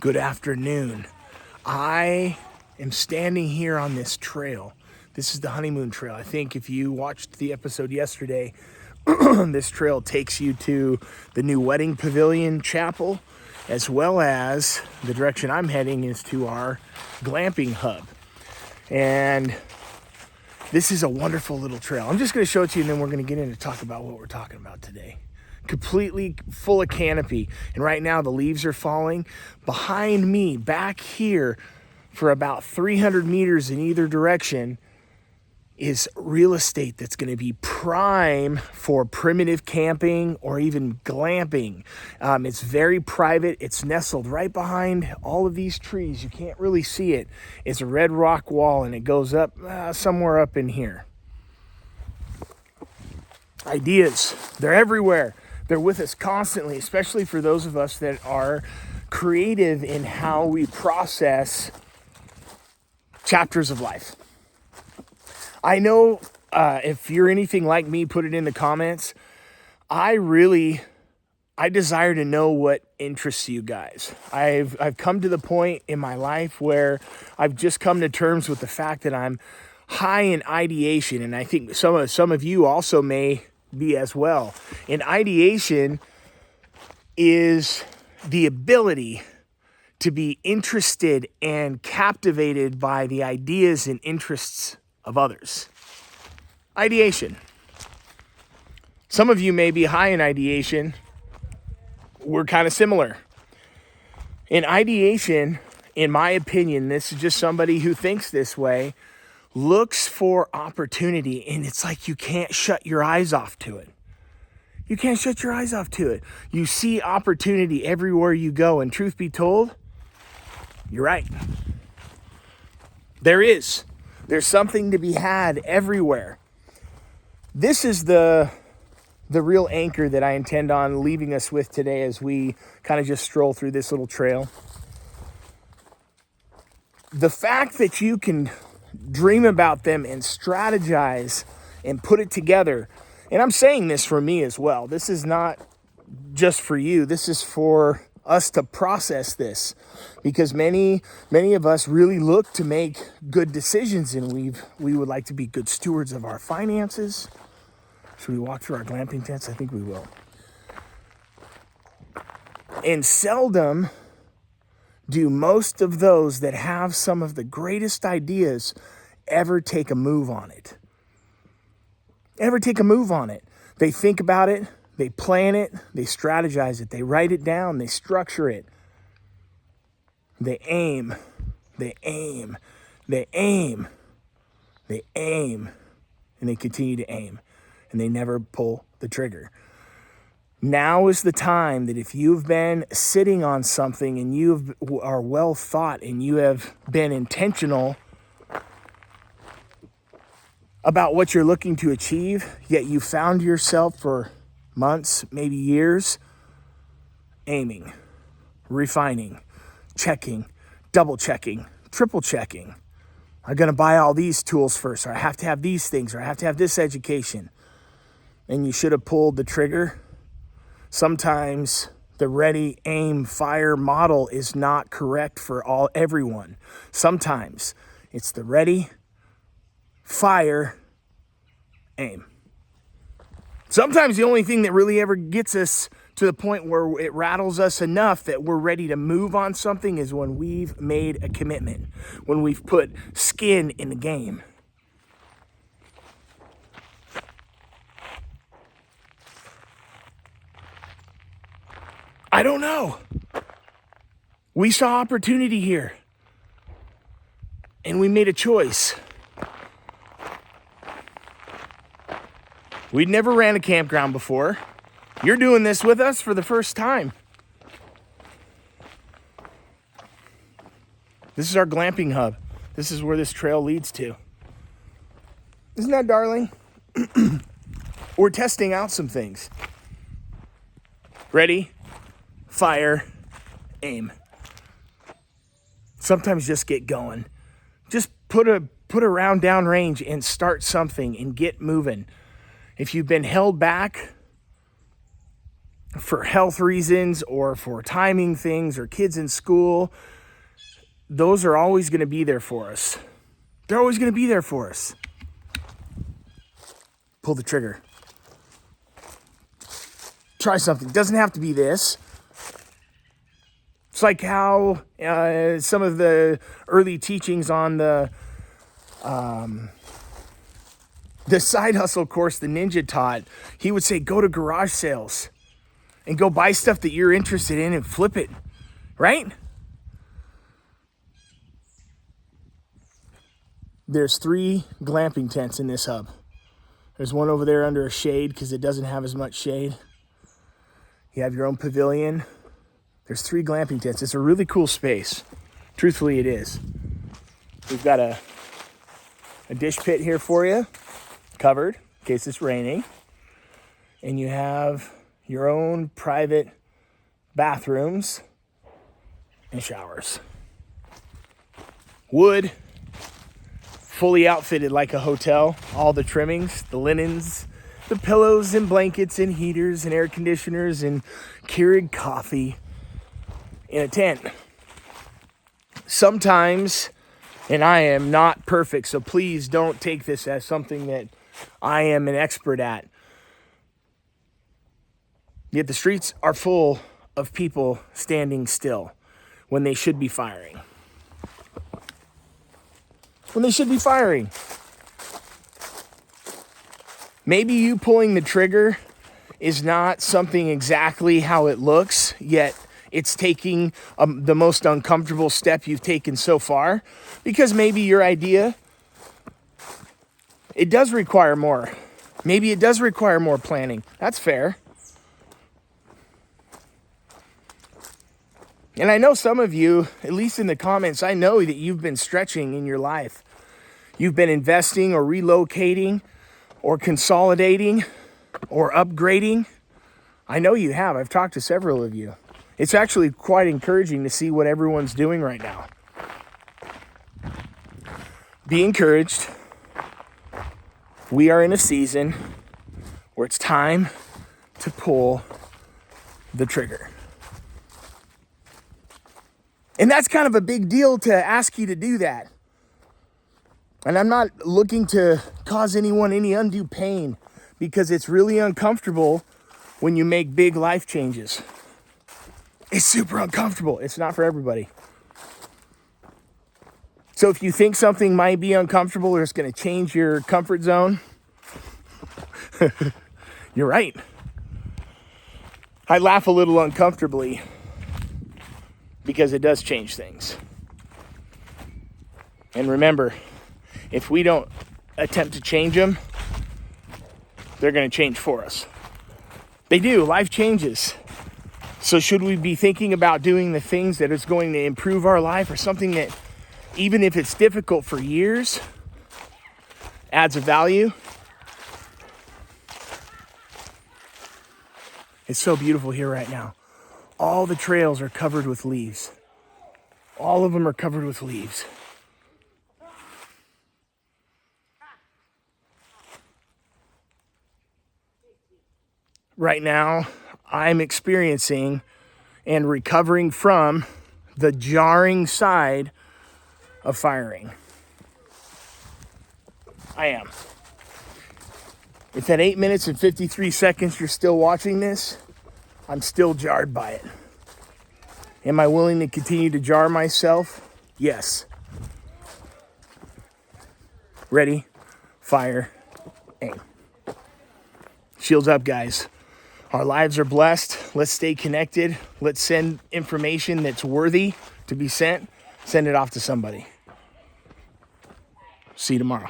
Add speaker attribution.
Speaker 1: Good afternoon. I am standing here on this trail. This is the Honeymoon Trail. I think if you watched the episode yesterday, this trail takes you to the new Wedding Pavilion Chapel, as well as the direction I'm heading is to our glamping hub. And this is a wonderful little trail. I'm just going to show it to you, and then we're going to get into talk about what we're talking about today. Completely full of canopy, and right now the leaves are falling. Behind me, back here, for about 300 meters in either direction, is real estate that's going to be prime for primitive camping or even glamping. It's very private. It's nestled right behind all of these trees. You can't really see it. It's a red rock wall, and it goes up somewhere up in here. Ideas, they're everywhere. They're with us constantly, especially for those of us that are creative in how we process chapters of life. I know if you're anything like me, put it in the comments. I desire to know what interests you guys. I've come to the point in my life where I've just come to terms with the fact that I'm high in ideation, and I think some of you also may be as well. And ideation is the ability to be interested and captivated by the ideas and interests of others. Ideation. Some of you may be high in ideation. We're kind of similar. In ideation, in my opinion, this is just somebody who thinks this way, looks for opportunity, and it's like you can't shut your eyes off to it. You can't shut your eyes off to it. You see opportunity everywhere you go, and truth be told, you're right. There's something to be had everywhere. This is the real anchor that I intend on leaving us with today as we kind of just stroll through this little trail. The fact that you can dream about them and strategize and put it together. And I'm saying this for me as well. This is not just for you. This is for us to process this, because many of us really look to make good decisions, and we would like to be good stewards of our finances. Should we walk through our glamping tents? I think we will. And seldom do most of those that have some of the greatest ideas ever take a move on it. They think about it, they plan it, they strategize it, they write it down, they structure it. They aim, and they continue to aim, and they never pull the trigger. Now is the time that if you've been sitting on something and you are well thought and you have been intentional about what you're looking to achieve, yet you found yourself for months, maybe years, aiming, refining, checking, double checking, triple checking. I'm going to buy all these tools first, or I have to have these things, or I have to have this education. And you should have pulled the trigger. Sometimes the ready, aim, fire model is not correct for everyone. Sometimes it's the ready, fire, aim. Sometimes the only thing that really ever gets us to the point where it rattles us enough that we're ready to move on something is when we've made a commitment, when we've put skin in the game. I don't know. We saw opportunity here, and we made a choice. We'd never ran a campground before. You're doing this with us for the first time. This is our glamping hub. This is where this trail leads to. Isn't that darling? We're testing out some things. Ready, fire, aim. Sometimes just get going. Just put a round down range and start something and get moving. If you've been held back, for health reasons or for timing things or kids in school, those are always going to be there for us. They're always going to be there for us. Pull the trigger. Try something. It doesn't have to be this. It's like how some of the early teachings on the side hustle course the ninja taught, he would say, go to garage sales and go buy stuff that you're interested in and flip it, right? There's 3 glamping tents in this hub. There's one over there under a shade because it doesn't have as much shade. You have your own pavilion. There's 3 glamping tents. It's a really cool space. Truthfully, it is. We've got a dish pit here for you, covered in case it's raining. And you have your own private bathrooms and showers. Wood, fully outfitted like a hotel. All the trimmings, the linens, the pillows and blankets and heaters and air conditioners and Keurig coffee in a tent. Sometimes, and I am not perfect, so please don't take this as something that I am an expert at. Yet the streets are full of people standing still when they should be firing. When they should be firing. Maybe you pulling the trigger is not something exactly how it looks, yet it's taking the most uncomfortable step you've taken so far, because maybe your idea, it does require more. Maybe it does require more planning. That's fair. And I know some of you, at least in the comments, I know that you've been stretching in your life. You've been investing or relocating or consolidating or upgrading. I know you have. I've talked to several of you. It's actually quite encouraging to see what everyone's doing right now. Be encouraged. We are in a season where it's time to pull the trigger. And that's kind of a big deal to ask you to do that. And I'm not looking to cause anyone any undue pain, because it's really uncomfortable when you make big life changes. It's super uncomfortable. It's not for everybody. So if you think something might be uncomfortable or it's going to change your comfort zone, you're right. I laugh a little uncomfortably because it does change things. And remember, if we don't attempt to change them, they're going to change for us. They do. Life changes. So should we be thinking about doing the things that is going to improve our life, or something that, even if it's difficult for years, adds a value? It's so beautiful here right now. All the trails are covered with leaves. All of them are covered with leaves. Right now, I'm experiencing and recovering from the jarring side of firing. I am. If at 8 minutes and 53 seconds you're still watching this, I'm still jarred by it. Am I willing to continue to jar myself? Yes. Ready, fire, aim. Shields up, guys. Our lives are blessed. Let's stay connected. Let's send information that's worthy to be sent. Send it off to somebody. See you tomorrow.